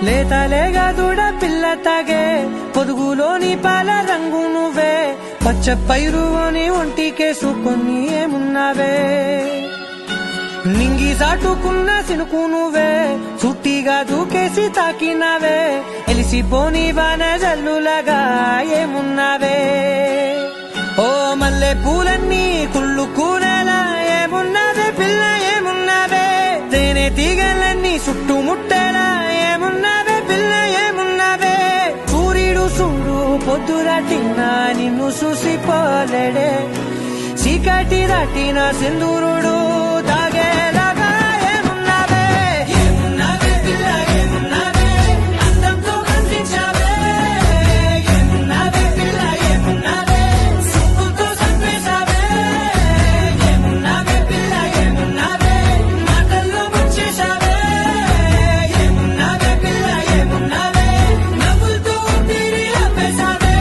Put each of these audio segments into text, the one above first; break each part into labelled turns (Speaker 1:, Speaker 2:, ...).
Speaker 1: లేతలేగా దూడ పిల్ల తాగే పొదుగులోని పాల రంగు నువ్వే పచ్చ పైరుని ఒంటికేసుకొని ఏమున్నావే నింగి సాటుకున్న సినుకు నువ్వే చుట్టిగా దూకేసి తాకినావే ఎలిసిపోని వాన జల్లులగా ఏమున్నావే ఓ మల్లె పూలన్నీ కుళ్ళు కూరలా ఏమున్నావే పిల్ల ఏమున్నావే తేనె తీగలన్నీ చుట్టుముట్టేలా ఏమున్నావే పిల్ల ఏమున్నావే సూర్యుడు చూడు పొద్దురాటినా నిన్ను చూసిపోలేడే చీకటి దాటిన సింధూరుడు తాగేలాగా ఏమున్నావే ఏమున్నావే పిల్ల ఏమున్నావే అందంతో కనిపించావే ఏమున్నావే పిల్ల ఏమున్నావే సుక్కుతో చంపేశావే ఏమున్నావే పిల్ల ఏమున్నావే మాటల్లో వచ్చేశావే ఏమున్నావే పిల్ల ఏమున్నావే నవ్వులతో ఊపిరి ఆపేశావే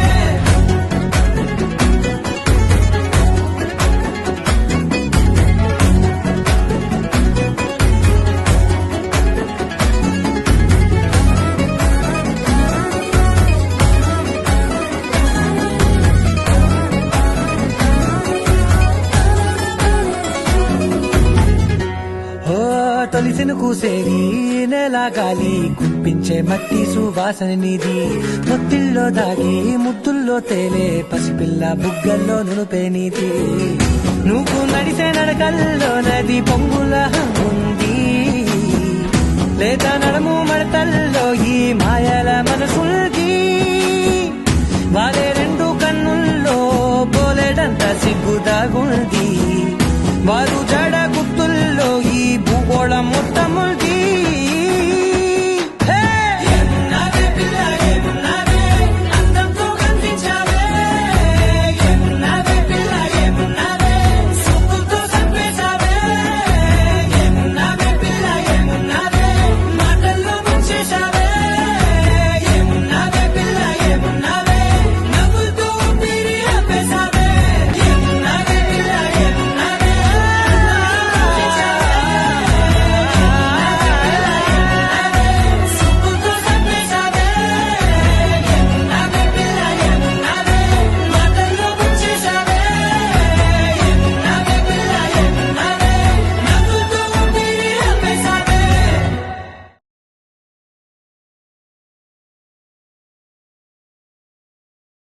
Speaker 1: తొలిసిన కూసేది నెల గాలి గుప్పించే మట్టి సువాసన నీది ముత్తిల్లో దాగి ముద్దుల్లో తేలే పసిపిల్ల బుగ్గల్లో నునుపే నీది నువ్వు నడిసే నడకల్లో నది పొంగుల ఉంది లేత నడము మడతల్లో ఈ మాయల మనసుల్ది వాలే రెండు కన్నుల్లో పోలేడంత సిగ్గు దాగుంది వారు జడ